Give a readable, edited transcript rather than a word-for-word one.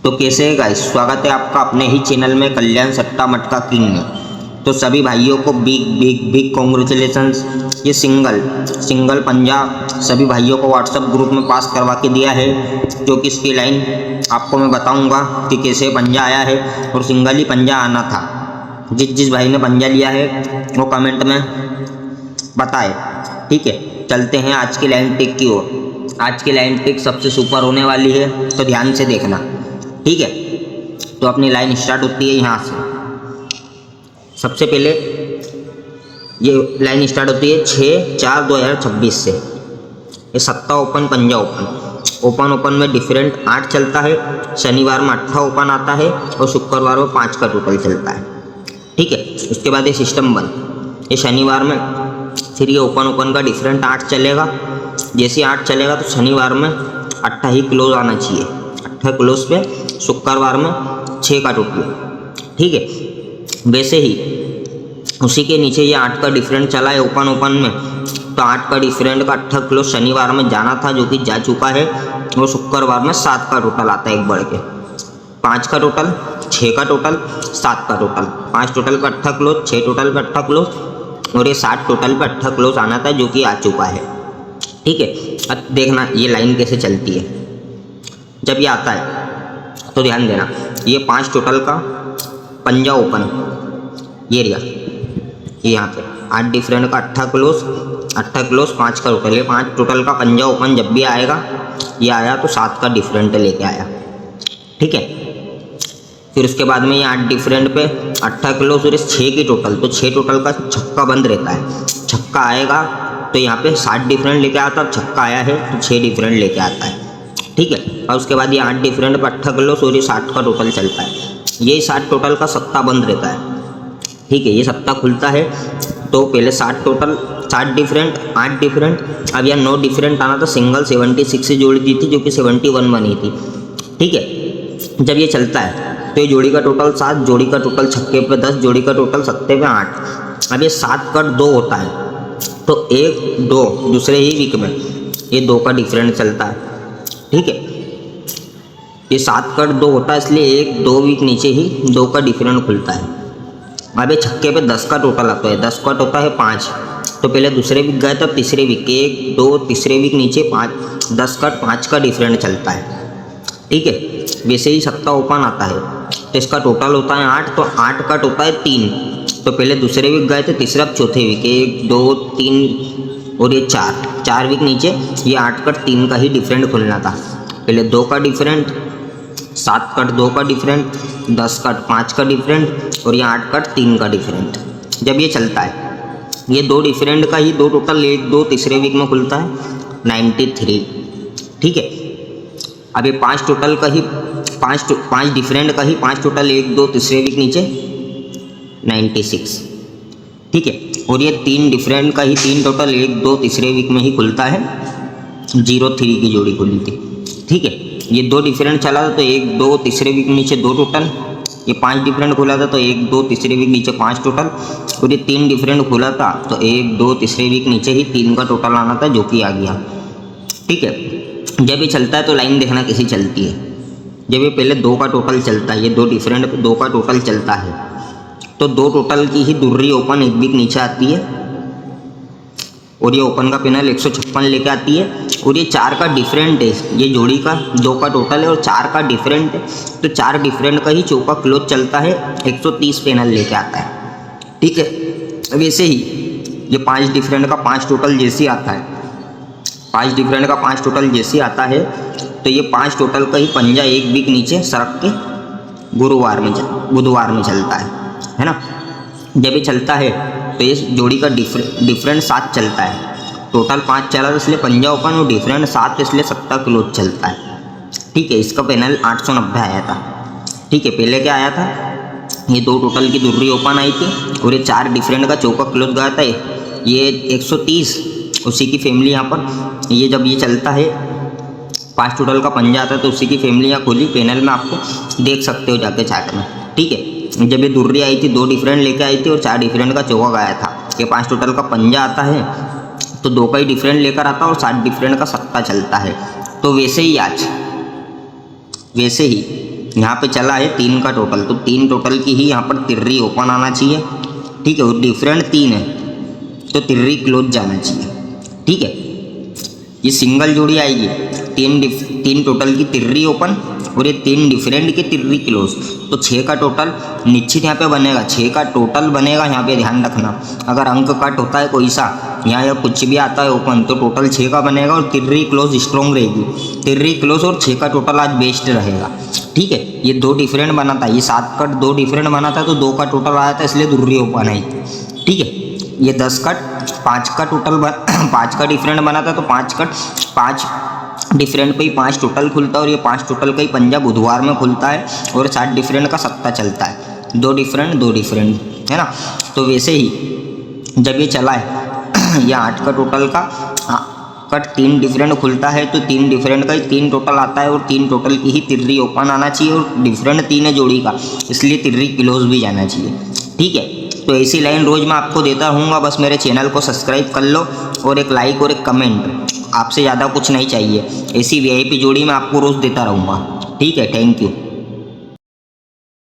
तो कैसे है गाइस, स्वागत है आपका अपने ही चैनल में कल्याण सट्टा मटका किंग में। तो सभी भाइयों को बिग बिग बिग कॉन्ग्रेचुलेशंस। ये सिंगल पंजा सभी भाइयों को व्हाट्सएप ग्रुप में पास करवा के दिया है, जो कि इसकी लाइन आपको मैं बताऊंगा कि कैसे पंजा आया है। और सिंगल ही पंजा आना था। जिस भाई ने पंजा लिया है वो कमेंट में बताए। ठीक है, चलते हैं आज की लाइन पिक की ओर। आज की लाइन पिक सबसे सुपर होने वाली है, तो ध्यान से देखना। ठीक है, तो अपनी लाइन स्टार्ट होती है यहाँ से। सबसे पहले ये लाइन स्टार्ट होती है 6/4/2026 से। ये सट्टा ओपन, पंजा ओपन में डिफरेंट 8 चलता है। शनिवार में 8 ओपन आता है और शुक्रवार में 5 का टोटल चलता है। ठीक है, उसके बाद ये सिस्टम बंद। ये शनिवार में फिर ये ओपन का डिफरेंट 8 चलेगा। जैसे 8 चलेगा तो शनिवार में 8 ही क्लोज आना चाहिए। 8 क्लोज पे शुक्रवार में 6 का टोटल। ठीक है, वैसे ही उसी के नीचे ये 8 का डिफरेंट चला है ओपन में। तो 8 का डिफरेंट का 8 क्लोज शनिवार में जाना था, जो कि जा चुका है। वो शुक्रवार में 7 का टोटल आता है एक बढ़ के। 5 का टोटल, 6 का टोटल, 7 का टोटल। 5 टोटल का 8 क्लोज, 6 टोटल का 8 क्लोज और ये 7 टोटल पे 8 क्लोज आना था, जो कि आ चुका है। ठीक है, अब देखना ये लाइन कैसे चलती है। जब ये आता है तो ध्यान देना, ये 5 टोटल का पंजा ओपन ये रिया, ये यहाँ पे 8 डिफरेंट का 8 क्लोज 5 का टोटल। ये 5 टोटल का पंजा ओपन जब भी आएगा, ये आया तो 7 का डिफरेंट लेके आया। ठीक है, फिर उसके बाद में ये 8 डिफरेंट पे 8 क्लोज और 6 की टोटल। तो 6 टोटल का छक्का बंद रहता है। छक्का आएगा तो यहाँ पे 7 डिफरेंट लेके आता है। छक्का आया है तो 6 डिफरेंट लेके आता है। ठीक है, और उसके बाद ये 8 डिफरेंट पर 8 क्लोज और ये 60 का टोटल चलता है। ये 60 टोटल का सट्टा बंद रहता है। ठीक है, ये सट्टा खुलता है तो पहले 60 टोटल, 60 डिफरेंट, 8 डिफरेंट। अब यहाँ 9 डिफरेंट आना था। सिंगल 76 से जोड़ी दी थी, जो कि 71 बनी थी। ठीक है, जब ये चलता है तो ये जोड़ी का टोटल 7, जोड़ी का टोटल छक्के पे 10, जोड़ी का टोटल सत्ते पे 8। अब ये 7 कट 2 होता है तो 1 2 दूसरे ही वीक में ये 2 का डिफरेंट चलता है। ठीक है, ये 7 कट 2 होता है, इसलिए 1-2 वीक नीचे ही 2 का डिफरेंट खुलता है। अब ये छक्के पे 10 का टोटल आता है। 10 कट होता है 5। तो पहले दूसरे वीक गए तब तीसरे वीक 1 2 तीसरे वीक नीचे 5, 10 कट 5 का डिफरेंट चलता है। ठीक है, वैसे ही सट्टा ओपन आता है तो इसका टोटल होता है 8। तो 8 कट होता है 3। तो पहले दूसरे वीक गए थे, तीसरा चौथे वीक 1 2 3 और ये 4 वीक नीचे ये 8 कट 3 का ही डिफरेंट खुलना था। पहले 2 का डिफरेंट, 7 कट 2 का डिफरेंट, 10 कट 5 का डिफरेंट और ये 8 कट 3 का डिफरेंट। जब ये चलता है ये 2 डिफरेंट का ही 2 टोटल 1 2 तीसरे वीक में खुलता है 93। ठीक है, अब ये 5 टोटल का ही 5 डिफरेंट का ही 5 टोटल 1 2 तीसरे वीक नीचे 96। ठीक है, और ये 3 डिफरेंट का ही 3 टोटल 1 2 तीसरे वीक में ही खुलता है 03 की जोड़ी खुली थी। ठीक है, ये 2 डिफरेंट चला था तो 1 2 तीसरे वीक नीचे 2 टोटल। ये 5 डिफरेंट खुला था तो 1 2 तीसरे वीक नीचे 5 टोटल। और ये 3 डिफरेंट खुला था तो 1 2 तीसरे वीक नीचे ही 3 का टोटल आना था, जो कि आ गया। ठीक है, जब ये चलता है तो लाइन देखना कैसी चलती है। जब ये पहले 2 का टोटल चलता है, ये 2 डिफरेंट पे 2 का टोटल चलता है तो 2 टोटल की ही दुर्री ओपन एक वीक नीचे आती है और ये ओपन का पैनल 156 लेके आती है। और ये 4 का डिफरेंट है। ये जोड़ी का 2 का टोटल है और 4 का डिफरेंट है। तो 4 डिफरेंट का ही चौका क्लोज चलता है 130 पैनल लेके आता है। ठीक है, वैसे ही ये 5 डिफरेंट का 5 टोटल जैसे आता है, 5 डिफरेंट का 5 टोटल जैसे आता है तो ये 5 टोटल का ही पंजा एक वीक नीचे सरक के बुधवार में चलता है ना। जब ये चलता है तो ये जोड़ी का डिफरेंट 7 चलता है। टोटल 5 चला तो इसलिए पंजा ओपन और डिफरेंट 7 इसलिए 7 क्लोज चलता है। ठीक है, इसका पैनल 890 आया था। ठीक है, पहले क्या आया था, ये 2 टोटल की दुर्री ओपन आई थी और ये 4 डिफरेंट का चौका क्लोज गया था। ये 130 उसी की फैमिली यहाँ पर। ये जब ये चलता है 5 टोटल का पंजा आता है तो उसी की फैमिली यहाँ खोली पैनल में, आपको देख सकते हो जाके चार्ट में। ठीक है, जब ये दुर्री आई थी 2 डिफरेंट लेके आई थी और 4 डिफरेंट का चौका गया था। ये 5 टोटल का पंजा आता है तो 2 का ही डिफरेंट लेकर आता है और 7 डिफरेंट का सट्टा चलता है। तो वैसे ही यहाँ पे चला है 3 का टोटल, तो 3 टोटल की ही यहाँ पर तिर्री ओपन आना चाहिए, ठीक है। और डिफरेंट 3 है तो तिर्री क्लोज जाना चाहिए, ठीक है। ये सिंगल जोड़ी आएगी, 3 टोटल की तिर्री ओपन और ये 3 डिफरेंट की तिर्री क्लोज, तो 6 का टोटल निश्चित यहाँ पे बनेगा, 6 का टोटल बनेगा। यहाँ पे ध्यान रखना, अगर अंक कट होता है कोई सा यहाँ या कुछ भी आता है ओपन तो टोटल 6 का बनेगा और तिर्री क्लोज स्ट्रॉन्ग रहेगी। तिर्री क्लोज और 6 का टोटल आज बेस्ट रहेगा, ठीक है। ये 2 डिफरेंट बना था, ये 7 कट 2 डिफरेंट बना था तो 2 का टोटल आया था, इसलिए दुर्री ओपन आई, ठीक है। ये 10 कट 5 का टोटल 5 का डिफरेंट बना था तो 5 कट 5 डिफरेंट पे ही 5 टोटल खुलता है और ये 5 टोटल का ही पंजा बुधवार में खुलता है और 7 डिफरेंट का सप्ताह चलता है, 2 डिफरेंट है ना। तो वैसे ही जब ये चला है ये 8 का टोटल का कट 3 डिफरेंट खुलता है तो 3 डिफरेंट का ही 3 टोटल आता है और 3 टोटल की ही तिर्री ओपन आना चाहिए और डिफरेंट 3 है जोड़ी का, इसलिए तिर्री क्लोज भी जाना चाहिए, ठीक है। तो ऐसी लाइन रोज़ मैं आपको देता रहूँगा, बस मेरे चैनल को सब्सक्राइब कर लो और एक लाइक और एक कमेंट, आपसे ज़्यादा कुछ नहीं चाहिए। ऐसी वीआईपी जोड़ी मैं आपको रोज़ देता रहूँगा, ठीक है। Thank you.